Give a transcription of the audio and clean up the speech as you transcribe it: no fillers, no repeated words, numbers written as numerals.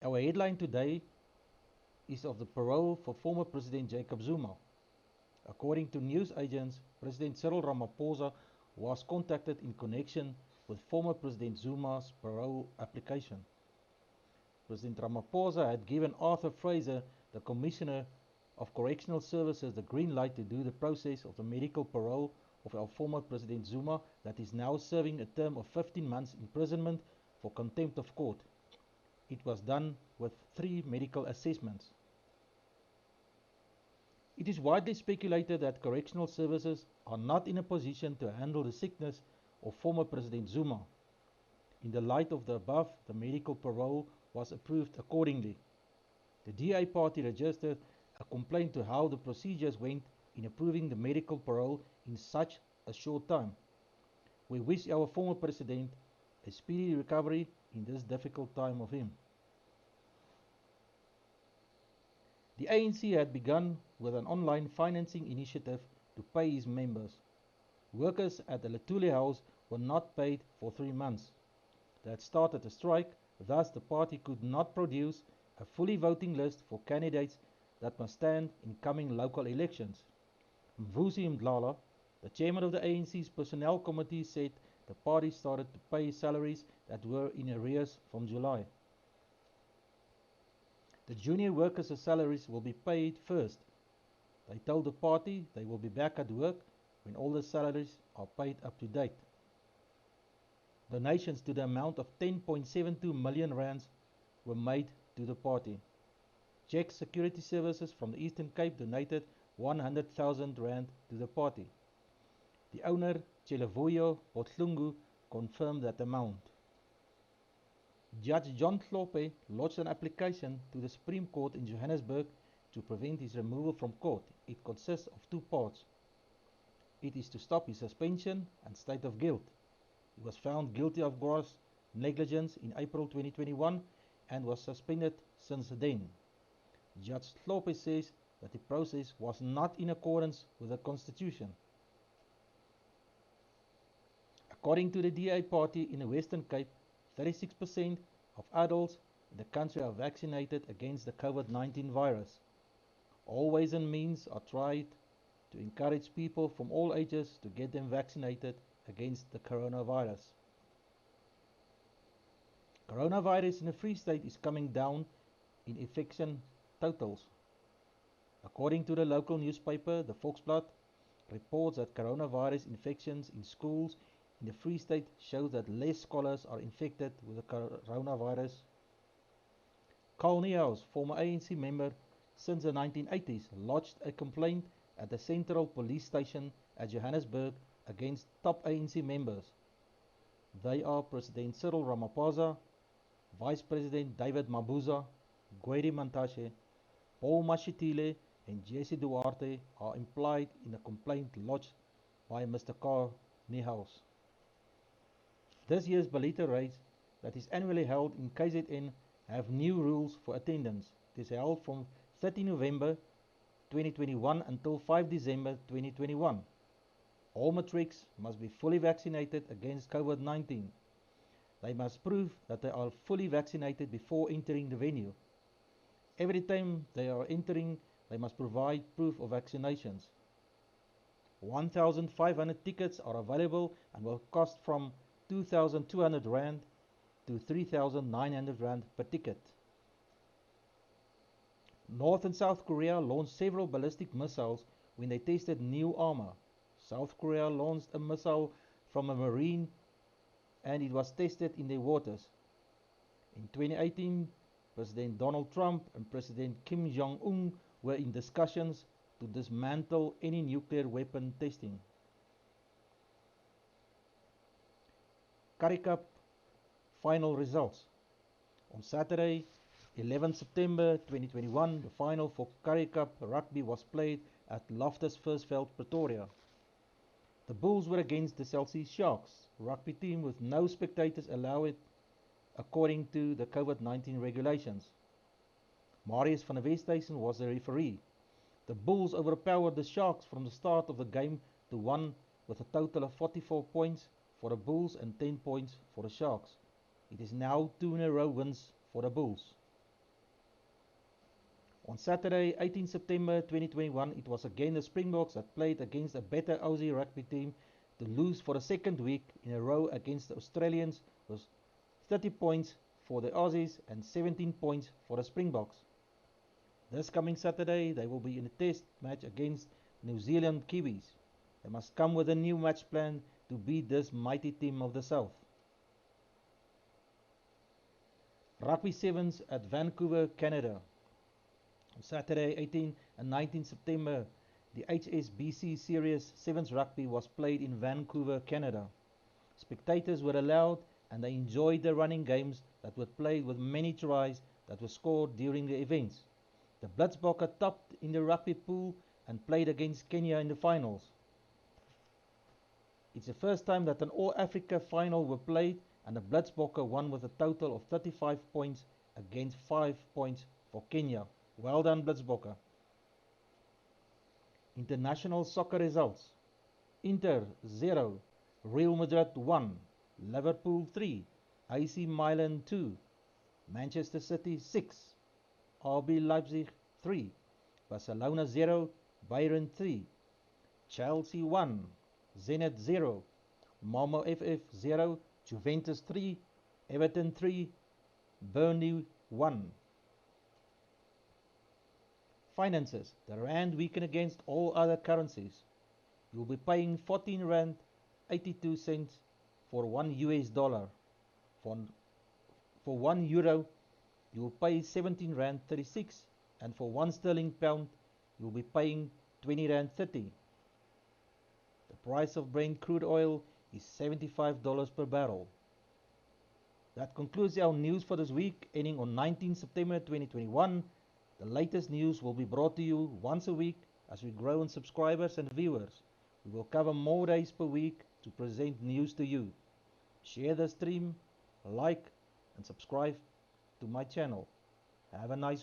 Our headline today is of the parole for former President Jacob Zuma. According to news agents, President Cyril Ramaphosa was contacted in connection with former President Zuma's parole application. President Ramaphosa had given Arthur Fraser, the Commissioner of Correctional Services, the green light to do the process of the medical parole of our former President Zuma, that is now serving a term of 15 months imprisonment for contempt of court. It was done with 3 medical assessments. It is widely speculated that correctional services are not in a position to handle the sickness of former President Zuma. In the light of the above, the medical parole was approved accordingly. The DA party registered a complaint to how the procedures went in approving the medical parole in such a short time. We wish our former president a speedy recovery in this difficult time of him. The ANC had begun with an online financing initiative to pay his members. Workers at the Lutuli House were not paid for 3 months. They had started a strike, thus the party could not produce a fully voting list for candidates that must stand in coming local elections. Mvusi Mdlala, the chairman of the ANC's personnel committee, said the party started to pay salaries that were in arrears from July. The junior workers' salaries will be paid first. They told the party they will be back at work when all the salaries are paid up to date. Donations to the amount of 10.72 million rands were made to the party. Jack Security Services from the Eastern Cape donated 100,000 rand to the party. The owner, Chelevuyo Botlungu, confirmed that amount. Judge John Hlophe lodged an application to the Supreme Court in Johannesburg to prevent his removal from court. It consists of 2 parts. It is to stop his suspension and state of guilt. He was found guilty of gross negligence in April 2021 and was suspended since then. Judge Hlophe says that the process was not in accordance with the Constitution. According to the DA party in the Western Cape, 36% of adults in the country are vaccinated against the COVID-19 virus. All ways and means are tried to encourage people from all ages to get them vaccinated against the coronavirus. Coronavirus in the Free State is coming down in infection totals. According to the local newspaper, the Volksblad, reports that coronavirus infections in schools in the Free State shows that less scholars are infected with the coronavirus. Carl Niehaus, former ANC member since the 1980s, lodged a complaint at the Central Police Station at Johannesburg against top ANC members. They are President Cyril Ramaphosa, Vice President David Mabuza, Gwede Mantashe, Paul Mashitile and Jesse Duarte are implied in a complaint lodged by Mr. Carl Niehaus. This year's Balita race, that is annually held in KZN, have new rules for attendance. It is held from 30 November 2021 until 5 December 2021. All matrics must be fully vaccinated against COVID-19. They must prove that they are fully vaccinated before entering the venue. Every time they are entering, they must provide proof of vaccinations. 1,500 tickets are available and will cost from 2,200 rand to 3,900 rand per ticket. North and South Korea launched several ballistic missiles when they tested new armor. South Korea launched a missile from a marine and it was tested in their waters. In 2018, President Donald Trump and President Kim Jong-un were in discussions to dismantle any nuclear weapon testing. Currie Cup final results. On Saturday, 11 September 2021, the final for Currie Cup Rugby was played at Loftus Versfeld, Pretoria. The Bulls were against the Chelsea Sharks rugby team with no spectators allowed according to the COVID-19 regulations. Marius van der Westhuizen was the referee. The Bulls overpowered the Sharks from the start of the game to won with a total of 44 points for the Bulls and 10 points for the Sharks. It is now 2 in a row wins for the Bulls. On Saturday, 18 September 2021, it was again the Springboks that played against a better Aussie rugby team to lose for the second week in a row against the Australians with 30 points for the Aussies and 17 points for the Springboks. This coming Saturday, they will be in a test match against New Zealand Kiwis. They must come with a new match plan to beat this mighty team of the South. Rugby Sevens at Vancouver, Canada. On Saturday, 18 and 19 September, the HSBC Series Sevens Rugby was played in Vancouver, Canada. Spectators were allowed and they enjoyed the running games that were played with many tries that were scored during the events. The Blitsbokke topped in the rugby pool and played against Kenya in the finals. It's the first time that an All-Africa final were played and the Blitsbokke won with a total of 35 points against 5 points for Kenya. Well done, Blitsbokke. International soccer results. Inter 0, Real Madrid 1, Liverpool 3, AC Milan 2, Manchester City 6, RB Leipzig 3, Barcelona 0, Bayern 3, Chelsea 1, Zenit 0, Malmo FF 0, Juventus 3, Everton 3, Burnley 1. Finances. The rand weakened against all other currencies. You will be paying 14 rand 82 cents for 1 US dollar. For 1 euro, you will pay 17 rand 36, and for 1 sterling pound, you will be paying 20 rand 30. The price of Brent crude oil is $75 per barrel. That concludes our news for this week, ending on 19 September 2021. The latest news will be brought to you once a week as we grow in subscribers and viewers. We will cover more days per week to present news to you. Share the stream, like and subscribe to my channel. Have a nice week.